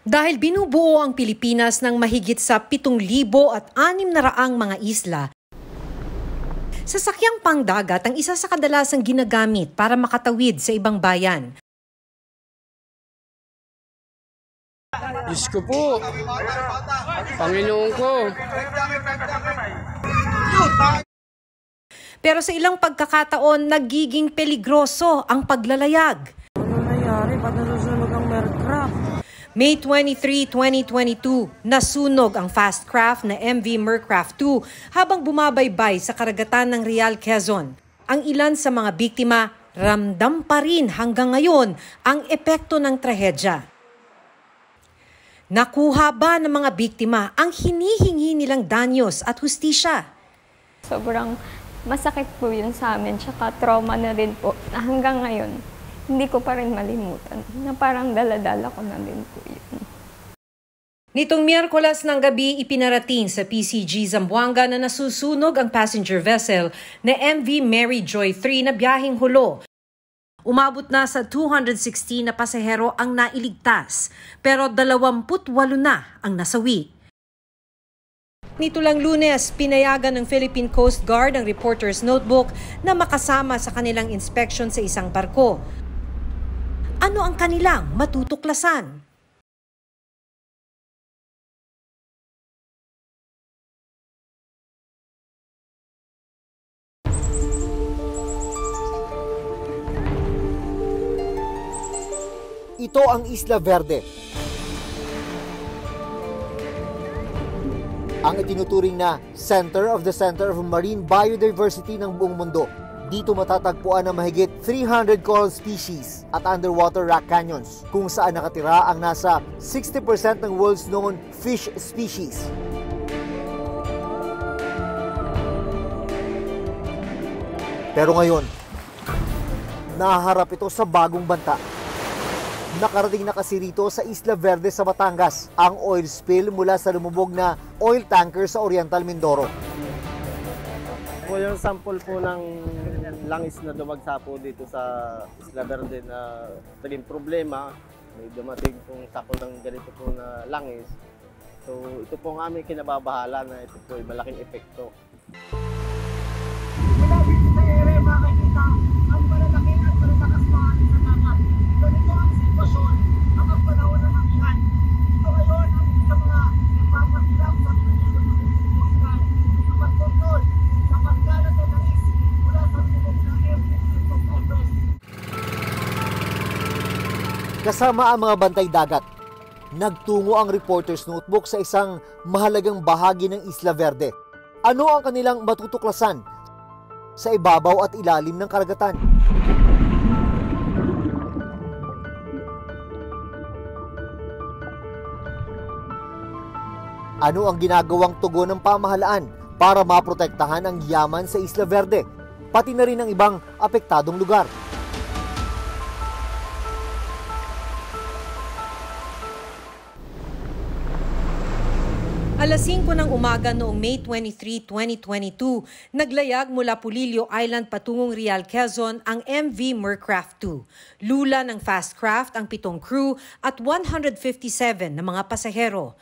Dahil binubuo ang Pilipinas ng mahigit sa 7,600 mga isla, sasakyang pangdagat ang isa sa kadalasang ginagamit para makatawid sa ibang bayan. Diyos ko po, Panginoon ko. Pero sa ilang pagkakataon, nagiging peligroso ang paglalayag. Ano nangyari? Ba't nasusunog ang aircraft? May 23, 2022, nasunog ang fast craft na MV Mercraft 2 habang bumabaybay sa karagatan ng Real, Quezon. Ang ilan sa mga biktima, ramdam pa rin hanggang ngayon ang epekto ng trahedya. Nakuha ba ng mga biktima ang hinihingi nilang danyos at hustisya? Sobrang masakit po yun sa amin, tsaka trauma na rin po na hanggang ngayon. Hindi ko pa rin malimutan na parang daladala ko na din po yun. Nitong Miyerkules ng gabi, ipinarating sa PCG Zamboanga na nasusunog ang passenger vessel na MV Mary Joy 3 na biyaheng hulo. Umabot na sa 216 na pasahero ang nailigtas, pero 28 na ang nasawi. Nito lang Lunes, pinayagan ng Philippine Coast Guard ang reporter's notebook na makasama sa kanilang inspection sa isang barko. Ano ang kanilang matutuklasan? Ito ang Isla Verde. Ang itinuturing na Center of Marine Biodiversity ng buong mundo. Dito matatagpuan ang mahigit 300 coral species at underwater rock canyons kung saan nakatira ang nasa 60% ng world's known fish species. Pero ngayon, nahaharap ito sa bagong banta. Nakarating na kasi rito sa Isla Verde sa Batangas ang oil spill mula sa lumubog na oil tanker sa Oriental Mindoro. Po yung sample po ng langis na dumagsa po dito sa Isla Verde na naging problema, may dumating pong sakol ng ganito po na langis. So ito po ang aming kinababahala na ito po ay malaking epekto. Mula dito sa ere makikita ang malalaki at malalakas na sa dagat. Ganito ang sitwasyon kapag panahon ng amihan. Ito ngayon ang isa mga nagpapahirap sa tuloy ng pagkakas sa pagkontrol sa pagkalat ng langis mula sa lubog ng MV Everest. Kasama ang mga bantay dagat, nagtungo ang reporter's notebook sa isang mahalagang bahagi ng Isla Verde. Ano ang kanilang matutuklasan sa ibabaw at ilalim ng karagatan? Ano ang ginagawang tugon ng pamahalaan para maprotektahan ang yaman sa Isla Verde, pati na rin ang ibang apektadong lugar? Alas 5 ng umaga noong May 23, 2022, naglayag mula Pulilio Island patungong Real, Quezon ang MV Mercraft 2. Lula ng fast craft ang 7 crew at 157 na mga pasahero.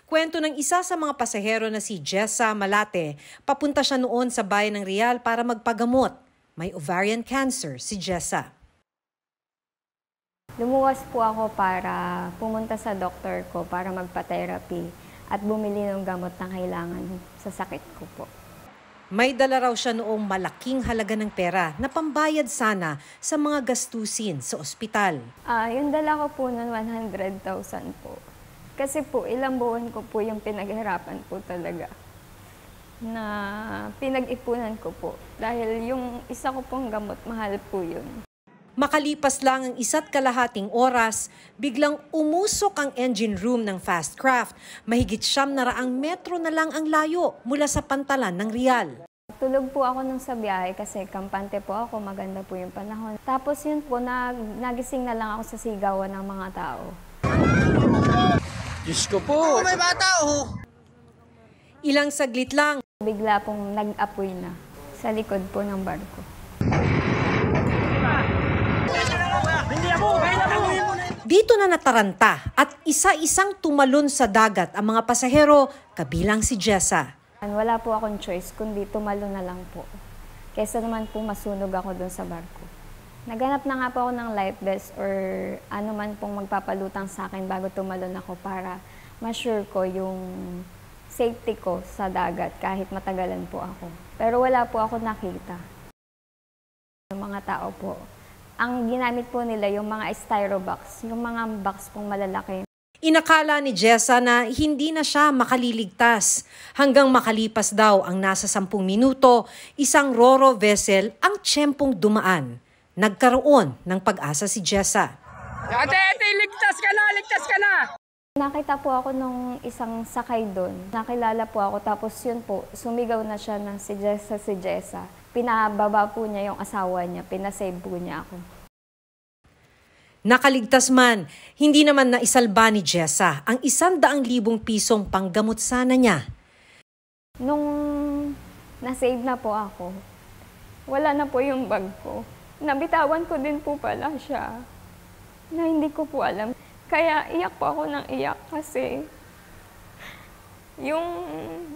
Kwento ng isa sa mga pasahero na si Jessa Malate, papunta siya noon sa bayan ng Real para magpagamot. May ovarian cancer si Jessa. Lumuwas po ako para pumunta sa doktor ko para magpa-therapy at bumili ng gamot na kailangan sa sakit ko po. May dala raw siya noong malaking halaga ng pera na pambayad sana sa mga gastusin sa ospital. Yung dala ko po noon 100,000 po. Kasi po ilang buwan ko po yung pinaghirapan po talaga na pinag-ipunan ko po. Dahil yung isa ko pong gamot, mahal po yun. Makalipas lang ang 1.5 oras, biglang umusok ang engine room ng fast craft. Mahigit 700 metro na lang ang layo mula sa pantalan ng Real. Tulog po ako nung sa biyahe kasi kampante po ako, maganda po yung panahon. Tapos yun po, nagising na lang ako sa sigawan ng mga tao. Diyos ko po! May bata oh! Ilang saglit lang, Bigla pong nag-apoy na sa likod po ng barko. Dito na nataranta at isa-isang tumalon sa dagat ang mga pasahero kabilang si Jessa. Wala po akong choice kundi tumalo na lang po. Kesa naman po masunog ako doon sa barko. Naghanap na nga po ako ng life vest or ano man pong magpapalutang sa akin bago tumalon ako para ma-sure ko yung safety ko sa dagat kahit matagalan po ako. Pero wala po ako nakita. Yung mga tao po, ang ginamit po nila yung mga styrobox, yung mga box pong malalaki. Inakala ni Jessa na hindi na siya makaliligtas. Hanggang makalipas daw ang nasa 10 minuto, isang Roro vessel ang tiyempong dumaan. Nagkaroon ng pag-asa si Jessa. Ate, ligtas ka na! Ligtas ka na! Nakita po ako nung isang sakay doon. Nakilala po ako tapos yun po, sumigaw na siya ng si Jessa. Pinababa po niya yung asawa niya, pinasave po niya ako. Nakaligtas man, hindi naman naisalba ni Jessa ang 100,000 pisong panggamot sana niya. Nung nasave na po ako, wala na po yung bag ko. Nabitawan ko din po pala siya na hindi ko po alam. Kaya iyak po ako ng iyak kasi yung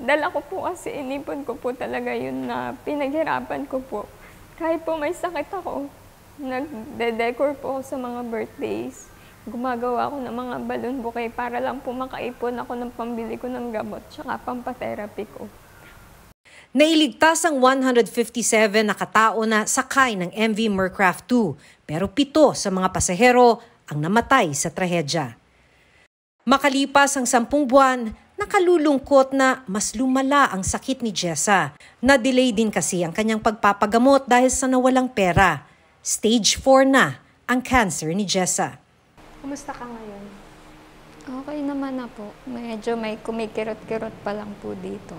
dala ko po kasi inipon ko po talaga yun na pinaghirapan ko po. Kahit po may sakit ako, nagde-decor po ako sa mga birthdays. Gumagawa ako ng mga balloon bouquet para lang po makaipon ako ng pambili ko ng gamot tsaka pampatherapy ko. Nailigtas ang 157 na katao na sakay ng MV Mercraft 2, pero 7 sa mga pasahero ang namatay sa trahedya. Makalipas ang 10 buwan, nakalulungkot na mas lumala ang sakit ni Jessa. Na-delay din kasi ang kanyang pagpapagamot dahil sa nawalang pera. Stage 4 na ang cancer ni Jessa. Kumusta ka ngayon? Okay naman na po. Medyo may kumikirot-kirot pa lang po dito.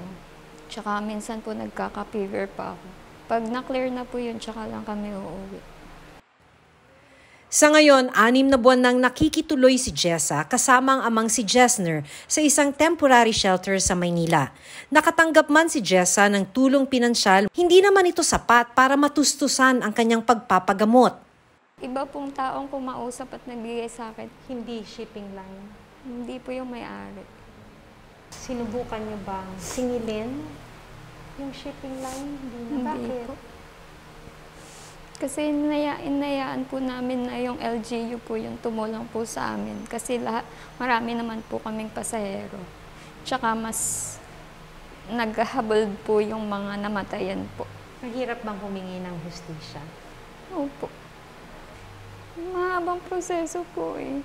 Tsaka minsan po nagkaka-fever pa ako. Pag na-clear na po yun, tsaka lang kami uuwi. Sa ngayon, 6 na buwan nang nakikituloy si Jessa kasama ang amang si Jessner sa isang temporary shelter sa Maynila. Nakatanggap man si Jessa ng tulong pinansyal, hindi naman ito sapat para matustusan ang kanyang pagpapagamot. Iba pong taong kumausap at nagbigay sa akin. Hindi shipping line. Hindi po yung may-ari. Sinubukan niyo bang singilin yung shipping line? Hindi na. Bakit? Po. Kasi inayaan po namin na yung LGU po yung tumulong po sa amin. Kasi marami naman po kaming pasahero. Tsaka mas naghahabol po yung mga namatayan po. Mahirap bang humingi ng hustisya? Opo. Mahabang proseso po eh.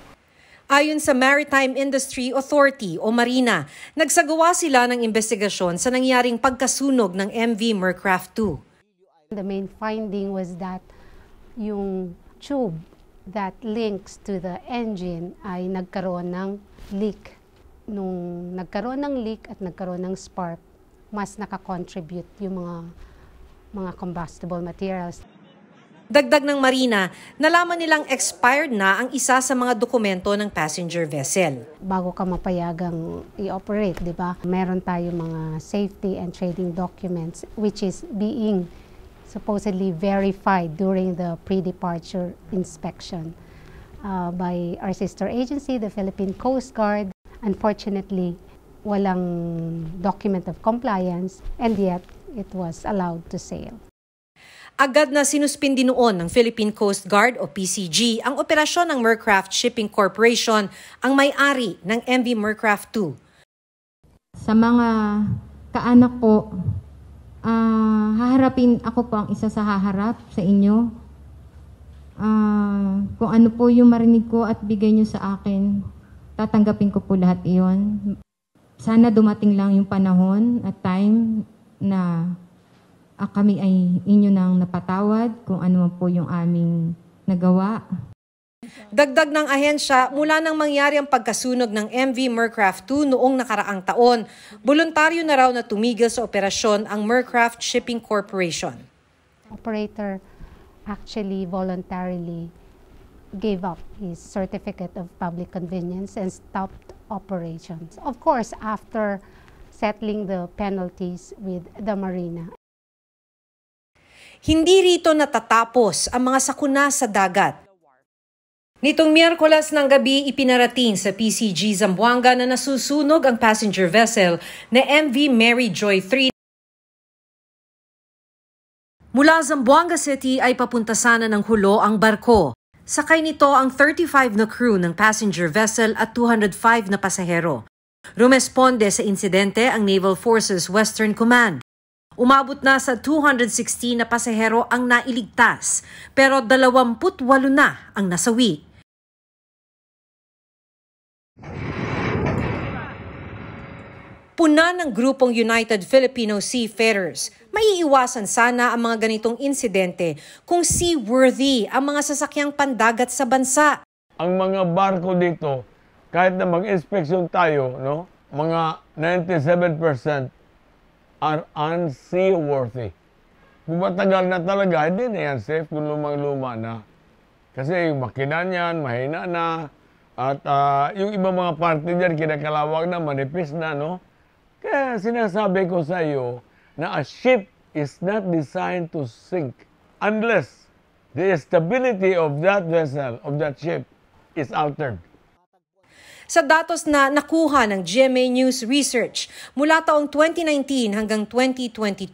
Ayon sa Maritime Industry Authority o Marina, nagsagawa sila ng investigasyon sa nangyaring pagkasunog ng MV Mercraft 2. The main finding was that yung tube that links to the engine ay nagkaroon ng leak. Nung nagkaroon ng leak at nagkaroon ng spark, mas nakakontribute yung mga combustible materials. Dagdag ng Marina, nalaman nilang expired na ang isa sa mga dokumento ng passenger vessel. Bago ka mapayagang i-operate, di ba? Meron tayo mga safety and trading documents which is being supposedly verified during the pre-departure inspection by our sister agency, the Philippine Coast Guard. Unfortunately, walang document of compliance and yet it was allowed to sail. Agad na sinuspindi noon ng Philippine Coast Guard o PCG ang operasyon ng Mercraft Shipping Corporation, ang may-ari ng MV Mercraft 2. Sa mga kaanak ko, haharapin ako po ang isa sa haharap sa inyo. Kung ano po yung marinig ko at bigay nyo sa akin, tatanggapin ko po lahat iyon. Sana dumating lang yung panahon at time na kami ay inyo nang napatawad kung ano po yung aming nagawa. Dagdag ng ahensya, mula nang mangyari ang pagkasunog ng MV Mercraft 2 noong nakaraang taon, voluntaryo na raw na tumigil sa operasyon ang Mercraft Shipping Corporation. Operator actually voluntarily gave up his certificate of public convenience and stopped operations. Of course, after settling the penalties with the Marina. Hindi rito natatapos ang mga sakuna sa dagat. Nitong Miyerkules ng gabi, ipinarating sa PCG Zamboanga na nasusunog ang passenger vessel na MV Mary Joy 3. Mula Zamboanga City ay papunta sana ng Hulo ang barko. Sakay nito ang 35 na crew ng passenger vessel at 205 na pasahero. Rumesponde sa insidente ang Naval Forces Western Command. Umabot na sa 216 na pasahero ang nailigtas, pero 28 na ang nasawi. Puna ng grupong United Filipino Seafarers. Maiiwasan sana ang mga ganitong insidente kung seaworthy ang mga sasakyang pandagat sa bansa. Ang mga barko dito, kahit na mag-inspeksyon tayo, no, mga 97% are unseaworthy. Kung matagal na talaga, hindi na yan safe kung lumang-luma na. Kasi yung makina niyan, mahina na, at yung ibang mga parte dyan, kinakalawag na, manipis na, no? Kaya sinasabi ko sa iyo na a ship is not designed to sink unless the stability of that vessel, of that ship, is altered. Sa datos na nakuha ng GMA News Research, mula taong 2019 hanggang 2022,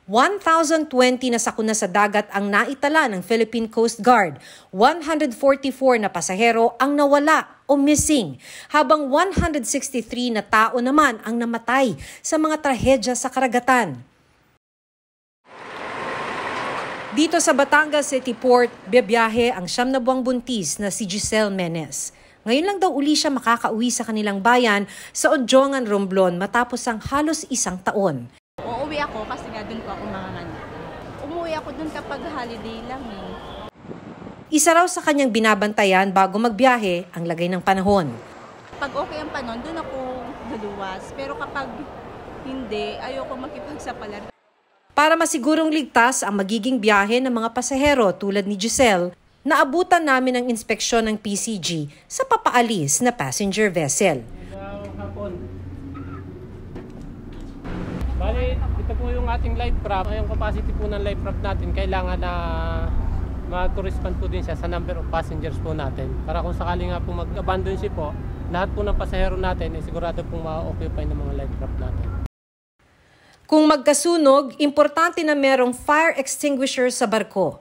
1,020 na sakuna sa dagat ang naitala ng Philippine Coast Guard. 144 na pasahero ang nawala o missing, habang 163 na tao naman ang namatay sa mga trahedya sa karagatan. Dito sa Batangas City Port, biyahe ang 9 na buwang buntis na si Giselle Menes. Ngayon lang daw uli siya makakauwi sa kanilang bayan sa Odjongan, Romblon matapos ang halos 1 taon. Uuwi ako kasi nga doon ko ako manganganak. Umuwi ako doon kapag holiday lang eh. Isa raw sa kanyang binabantayan bago magbiyahe ang lagay ng panahon. Pag okay ang panahon, doon ako luluwas. Pero kapag hindi, ayoko makipagsapalaran. Para masigurong ligtas ang magiging biyahe ng mga pasahero tulad ni Giselle, naabutan namin ang inspeksyon ng PCG sa papaalis na passenger vessel. Bali, ito po yung ating life raft. Yung capacity po ng life raft natin, kailangan na mag-correspond po din siya sa number of passengers po natin. Para kung sakali nga po mag-abandon ship po, lahat po ng pasahero natin ay sigurado pong ma-occupy ng mga life raft natin. Kung magkasunog, importante na merong fire extinguisher sa barko.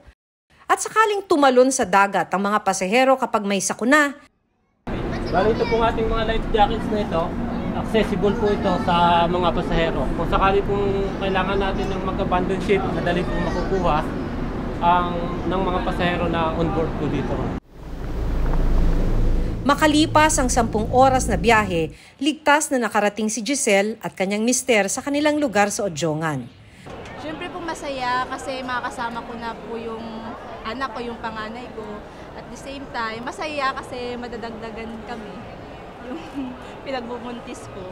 At sakaling tumalon sa dagat ang mga pasahero kapag may sakuna. Bali, ito pong ating mga life jackets na ito, accessible po ito sa mga pasahero. Kung sakali pong kailangan natin ng mag-abandon ship, madali pong makukuha ng mga pasahero na on board po dito. Makalipas ang 10 oras na biyahe, ligtas na nakarating si Giselle at kanyang mister sa kanilang lugar sa Odjongan. Siyempre po masaya kasi makakasama ko na po yung anak ko, yung panganay ko. At the same time, masaya kasi madadagdagan kami yung pinagbubuntis ko.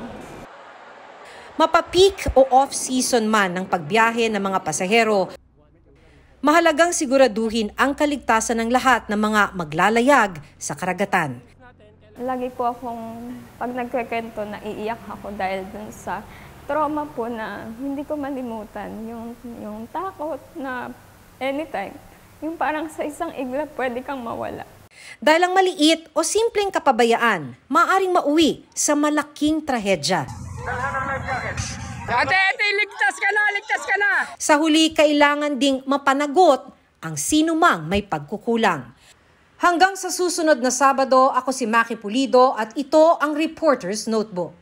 Mapapeak o off-season man ng pagbiyahe ng mga pasahero, mahalagang siguraduhin ang kaligtasan ng lahat ng mga maglalayag sa karagatan. Lagi po akong, pag nagkikwento, naiiyak ako dahil dun sa trauma po na hindi ko malimutan. Yung takot na anytime, yung parang sa isang igla pwede kang mawala. Dahil ang maliit o simpleng kapabayaan, maaaring mauwi sa malaking trahedya. Ate, ligtas ka na! Ligtas ka na! Sa huli, kailangan ding mapanagot ang sinumang may pagkukulang. Hanggang sa susunod na Sabado, ako si Maki Pulido at ito ang Reporter's Notebook.